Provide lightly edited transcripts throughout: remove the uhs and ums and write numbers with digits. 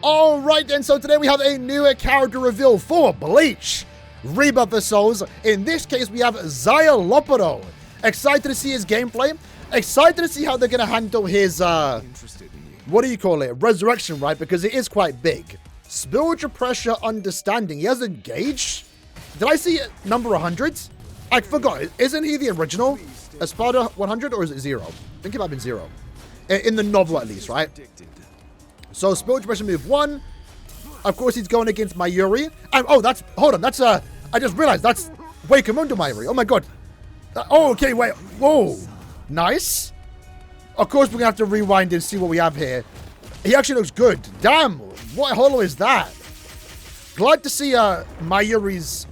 Alright then, so today we have a new character reveal for Bleach. Rebirth the Souls. In this case, we have Szayelaporr. Excited to see his gameplay. Excited to see how they're going to handle his, what do you call it? Resurrection, right? Because it is quite big. Spiritual Pressure Understanding. He has engaged. Did I see number 100? I forgot. Isn't he the original Espada 100 or is it 0? I think it might have been 0. In the novel at least, right? So Spiritual Pressure move 1. Of course, he's going against Mayuri. Oh, that's... Hold on. That's... I just realized that's Wakemundo Mayuri. Oh my god. Oh, okay. Wait. Whoa. Nice. Of course, we're going to have to rewind and see what we have here. He actually looks good. Damn. What holo is that? Glad to see Mayuri's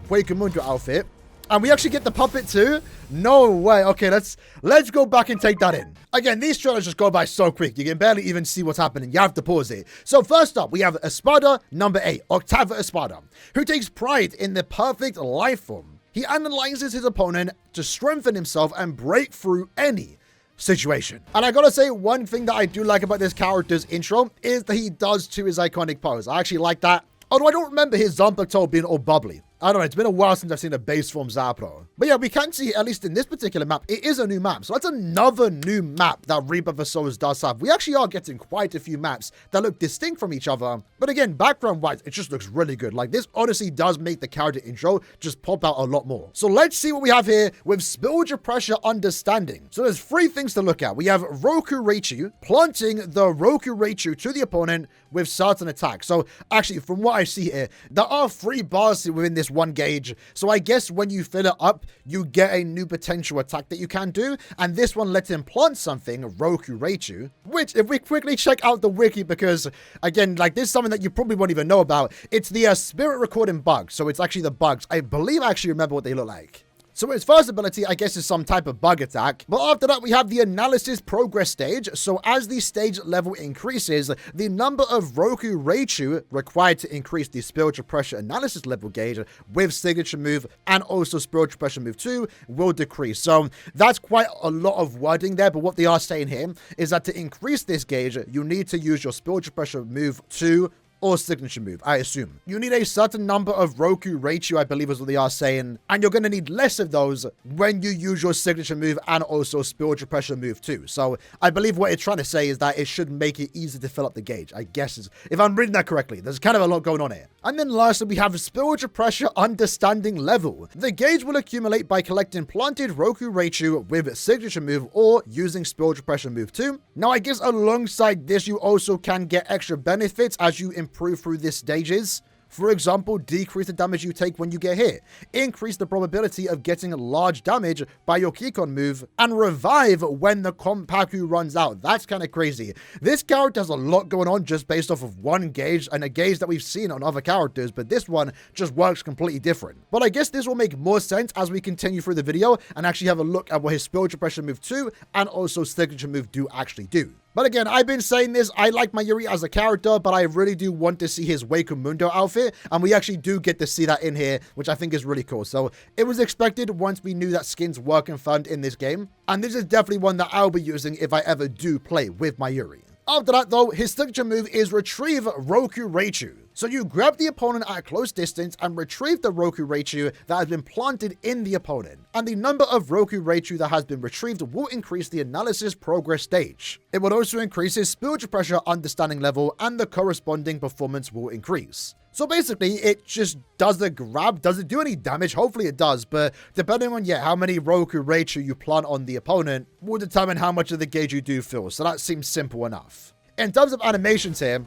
Wakemundo outfit. And we actually get the puppet too? No way. Okay, let's go back and take that in. Again, these trailers just go by so quick. You can barely even see what's happening. You have to pause it. So first up, we have Espada number 8, Octava Espada, who takes pride in the perfect life form. He analyzes his opponent to strengthen himself and break through any situation. And I gotta say, one thing that I do like about this character's intro is that he does to his iconic pose. I actually like that. Although I don't remember his Zanpakuto being all bubbly. I don't know, it's been a while since I've seen a base form Szayelaporr. But yeah, we can see, at least in this particular map, it is a new map. So that's another new map that Rebirth the Souls does have. We actually are getting quite a few maps that look distinct from each other. But again, background-wise, it just looks really good. Like, this honestly does make the character intro just pop out a lot more. So let's see what we have here with Spiritual Pressure Understanding. So there's 3 things to look at. We have Roku Reichu, planting the Roku Reichu to the opponent with certain attacks. So actually, from what I see here, there are 3 bars within this one gauge. So I guess when you fill it up, you get a new potential attack that you can do. And this one lets him plant something, Roku Reichu, which if we quickly check out the wiki, because again, like this is something that you probably won't even know about. It's the spirit recording bug. So it's actually the bugs. I believe I actually remember what they look like. So his first ability, I guess, is some type of bug attack. But after that, we have the analysis progress stage. So as the stage level increases, the number of Roku Reichu required to increase the spiritual pressure analysis level gauge with signature move and also spiritual pressure move 2 will decrease. So that's quite a lot of wording there. But what they are saying here is that to increase this gauge, you need to use your spiritual pressure move 2 or signature move, I assume. You need a certain number of Roku Reichu, I believe is what they are saying, and you're going to need less of those when you use your signature move and also spiritual pressure move too. So I believe what it's trying to say is that it should make it easy to fill up the gauge, I guess, if I'm reading that correctly. There's kind of a lot going on here. And then lastly, we have spiritual pressure understanding level. The gauge will accumulate by collecting planted Roku Reichu with signature move or using spiritual pressure move 2. Now, I guess alongside this, you also can get extra benefits as you improve through these stages. For example, decrease the damage you take when you get hit, increase the probability of getting large damage by your Kikon move, and revive when the Kompaku runs out. That's kind of crazy. This character has a lot going on just based off of one gauge, and a gauge that we've seen on other characters, but this one just works completely different. But I guess this will make more sense as we continue through the video and actually have a look at what his spiritual pressure move 2 and also signature move do actually do. But again, I've been saying this, I like Mayuri as a character, but I really do want to see his Wakemundo outfit, and we actually do get to see that in here, which I think is really cool. So it was expected once we knew that skins were confirmed in this game, and this is definitely one that I'll be using if I ever do play with Mayuri. After that though, his signature move is Retrieve Roku Reichu. So you grab the opponent at a close distance and retrieve the Roku Reichu that has been planted in the opponent. And the number of Roku Reichu that has been retrieved will increase the analysis progress stage. It will also increase his spiritual pressure understanding level and the corresponding performance will increase. So basically, it just does the grab. Does it do any damage? Hopefully it does, but depending on, how many Roku Reichu you plant on the opponent will determine how much of the gauge you do fill. So that seems simple enough. In terms of animations here,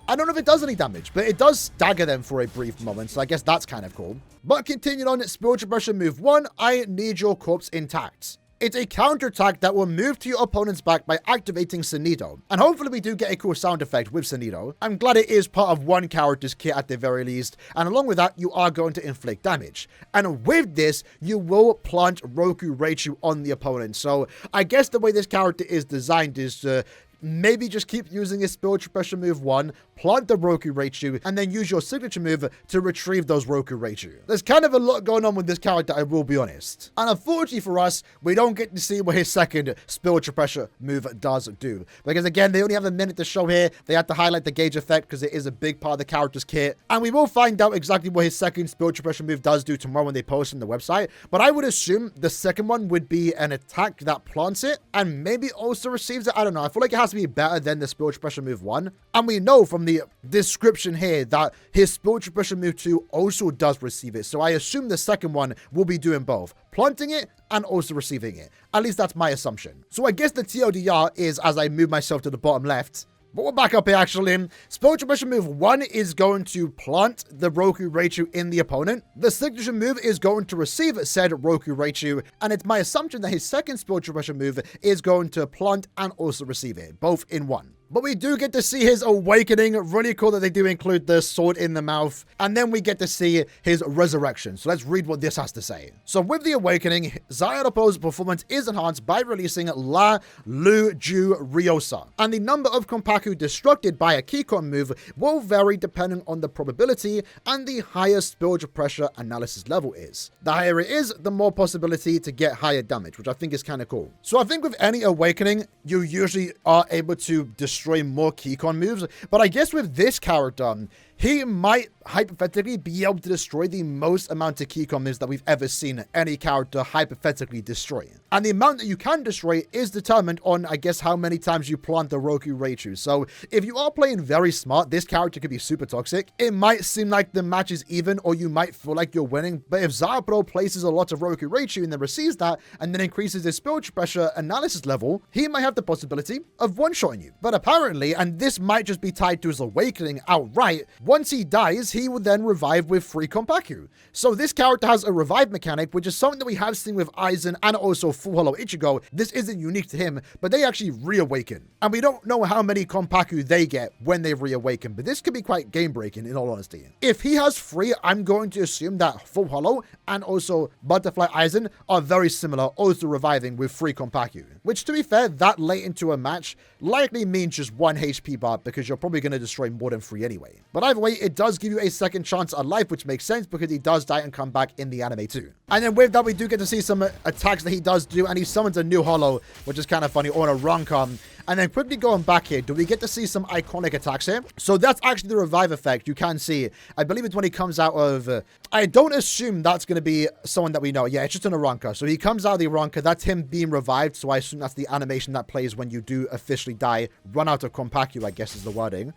I don't know if it does any damage, but it does stagger them for a brief moment, so I guess that's kind of cool. But continuing on, spiritual pressure move 1, I need your corpse intact. It's a counterattack that will move to your opponent's back by activating Sonido. And hopefully we do get a cool sound effect with Sonido. I'm glad it is part of one character's kit at the very least. And along with that, you are going to inflict damage. And with this, you will plant Roku Reichu on the opponent. So I guess the way this character is designed is to maybe just keep using his spiritual pressure move 1, plant the Roku Reichu, and then use your signature move to retrieve those Roku Reichu. There's kind of a lot going on with this character, I will be honest. And unfortunately for us, we don't get to see what his second spiritual pressure move does do. Because again, they only have a minute to show here. They have to highlight the gauge effect because it is a big part of the character's kit. And we will find out exactly what his second spiritual pressure move does do tomorrow when they post on the website. But I would assume the second one would be an attack that plants it and maybe also receives it. I don't know. I feel like it has to be better than the spiritual pressure move 1. And we know from the description here that his spiritual pressure move 2 also does receive it. So I assume the second one will be doing both, planting it and also receiving it. At least that's my assumption. So I guess the TLDR is, as I move myself to the bottom left, but we're back up here actually. Spiritual pressure move 1 is going to plant the Roku Reichu in the opponent. The signature move is going to receive said Roku Reichu, and it's my assumption that his second spiritual pressure move is going to plant and also receive it, both in one. But we do get to see his awakening. Really cool that they do include the sword in the mouth. And then we get to see his resurrection. So let's read what this has to say. So with the awakening, Szayelaporr's performance is enhanced by releasing La Lu Ju Ryosa. And the number of Kompaku destructed by a Keycon move will vary depending on the probability and the higher spiritual pressure analysis level is. The higher it is, the more possibility to get higher damage, which I think is kind of cool. So I think with any awakening, you usually are able to destroy more Keycon moves, but I guess with this character, he might hypothetically be able to destroy the most amount of Keycon moves that we've ever seen any character hypothetically destroy. And the amount that you can destroy is determined on, I guess, how many times you plant the Roku Reichu. So if you are playing very smart, this character could be super toxic. It might seem like the match is even, or you might feel like you're winning, but if Szayelaporr places a lot of Roku Reichu and then receives that, and then increases his spiritual pressure analysis level, he might have the possibility of one-shotting you. But apparently, and this might just be tied to his awakening outright, once he dies, he would then revive with free Kompaku. So this character has a revive mechanic, which is something that we have seen with Aizen and also Full Hollow Ichigo. This isn't unique to him, but they actually reawaken. And we don't know how many Kompaku they get when they reawaken, but this could be quite game-breaking in all honesty. If he has free, I'm going to assume that Full Hollow and also Butterfly Aizen are very similar, also reviving with free Kompaku. Which, to be fair, that late into a match likely means just 1 HP bar because you're probably going to destroy more than 3 anyway. But either way, it does give you a second chance at life, which makes sense because he does die and come back in the anime too. And then with that, we do get to see some attacks that he does do, and he summons a new Hollow, which is kind of funny, on a Rancom. And then quickly going back here, do we get to see some iconic attacks here? So that's actually the revive effect. You can see, I believe it's when he comes out of, I don't assume that's going to be someone that we know. Yeah, it's just an Aranka. So he comes out of the Aranka, that's him being revived. So I assume that's the animation that plays when you do officially die, run out of Kompaku, I guess is the wording.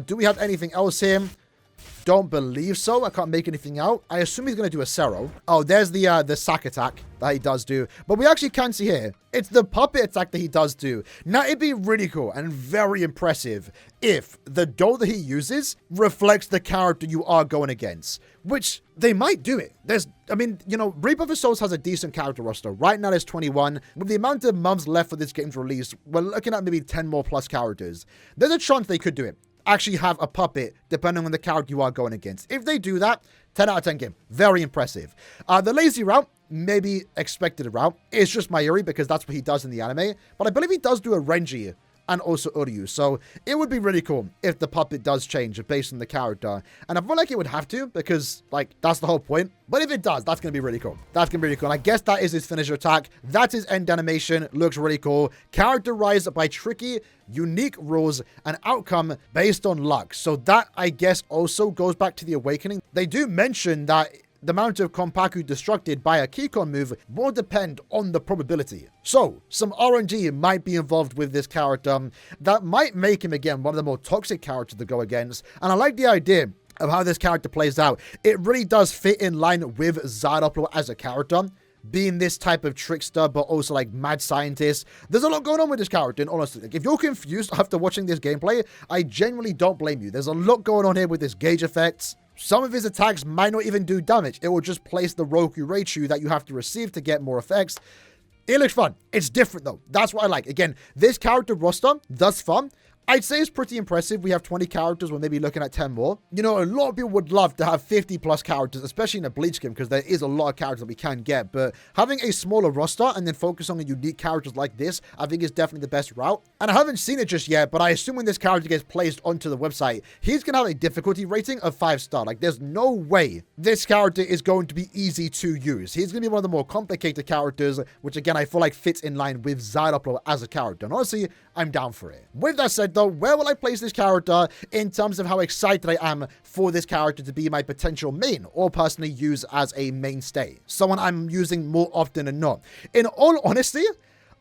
Do we have anything else here? Don't believe so. I can't make anything out. I assume he's going to do a Sero. Oh, there's the sack attack that he does do. But we actually can see here, it's the puppet attack that he does do. Now, it'd be really cool and very impressive if the dough that he uses reflects the character you are going against, which they might do it. Rebirth of the Souls has a decent character roster. Right now, there's 21. With the amount of months left for this game's release, we're looking at maybe 10 more plus characters. There's a chance they could do it. Actually have a puppet depending on the character you are going against. If they do that, 10 out of 10 game. Very impressive. The lazy route, maybe expected route, is just Mayuri because that's what he does in the anime. But I believe he does do a Renji and also Uryu. So it would be really cool if the puppet does change based on the character. And I feel like it would have to because, like, that's the whole point. But if it does, that's going to be really cool. That's going to be really cool. And I guess that is his finisher attack. That's his end animation. Looks really cool. Characterized by tricky, unique rules and outcome based on luck. So that, I guess, also goes back to the awakening. They do mention that the amount of Kompaku destructed by a Keycon move will depend on the probability. So, some RNG might be involved with this character that might make him, again, one of the more toxic characters to go against. And I like the idea of how this character plays out. It really does fit in line with Szayelaporr as a character, being this type of trickster, but also like mad scientist. There's a lot going on with this character, and honestly, like, if you're confused after watching this gameplay, I genuinely don't blame you. There's a lot going on here with this gauge effects. Some of his attacks might not even do damage. It will just place the Roku Reichu that you have to receive to get more effects. It looks fun. It's different though. That's what I like. Again, this character roster thus far, I'd say it's pretty impressive. We have 20 characters. We're maybe looking at 10 more. You know, a lot of people would love to have 50 plus characters, especially in a Bleach game, because there is a lot of characters that we can get. But having a smaller roster and then focus on unique characters like this, I think is definitely the best route. And I haven't seen it just yet, but I assume when this character gets placed onto the website, he's going to have a difficulty rating of 5-star. Like, there's no way this character is going to be easy to use. He's going to be one of the more complicated characters, which again, I feel like fits in line with Szayelaporr as a character. And honestly, I'm down for it. With that said though, where will I place this character in terms of how excited I am for this character to be my potential main or personally use as a mainstay? Someone I'm using more often than not. In all honesty,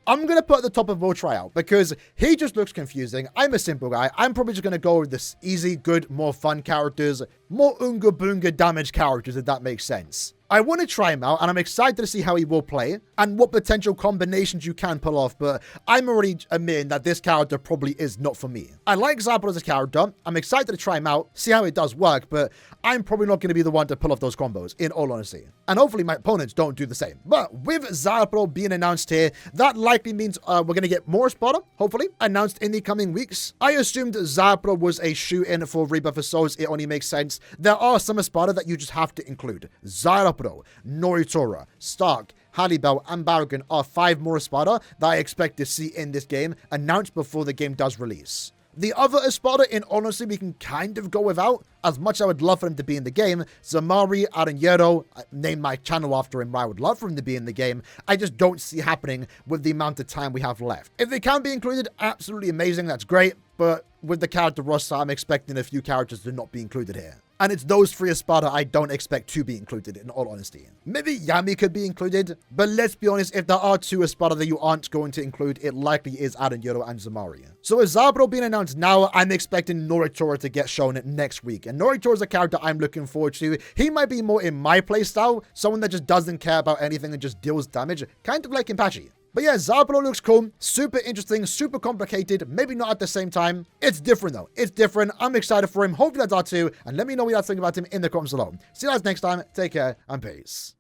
I'm going to put at the top of World Tryout because he just looks confusing. I'm a simple guy. I'm probably just going to go with this easy, good, more fun characters, more Unga Boonga damage characters, if that makes sense. I want to try him out, and I'm excited to see how he will play and what potential combinations you can pull off, but I'm already admitting that this character probably is not for me. I like Szayelaporr as a character. I'm excited to try him out, see how it does work, but I'm probably not going to be the one to pull off those combos, in all honesty. And hopefully my opponents don't do the same. But with Szayelaporr being announced here, that likely means we're going to get more Espada, hopefully, announced in the coming weeks. I assumed Szayelaporr was a shoe-in for Rebirth of Souls. It only makes sense. There are some Espada that you just have to include. Szayelaporr, Noritora, Stark, Hallibel, and Barragan are 5 more Espada that I expect to see in this game, announced before the game does release. The other Espada, in honesty, we can kind of go without. As much as I would love for him to be in the game, Zamari Aranjero, I named my channel after him, I would love for him to be in the game. I just don't see happening with the amount of time we have left. If they can be included, absolutely amazing, that's great. But with the character roster, I'm expecting a few characters to not be included here. And it's those 3 Espada I don't expect to be included, in all honesty. Maybe Yami could be included, but let's be honest, if there are 2 Espada that you aren't going to include, it likely is Aranjero and Zamari. So with Szayelaporr being announced now, I'm expecting Noritora to get shown next week. And Noritora is a character I'm looking forward to. He might be more in my playstyle, someone that just doesn't care about anything and just deals damage, kind of like Impachi. But yeah, Szayelaporr looks cool, super interesting, super complicated, maybe not at the same time. It's different though, it's different. I'm excited for him, hopefully that's are too, and let me know what you guys think about him in the comments below. See you guys next time, take care, and peace.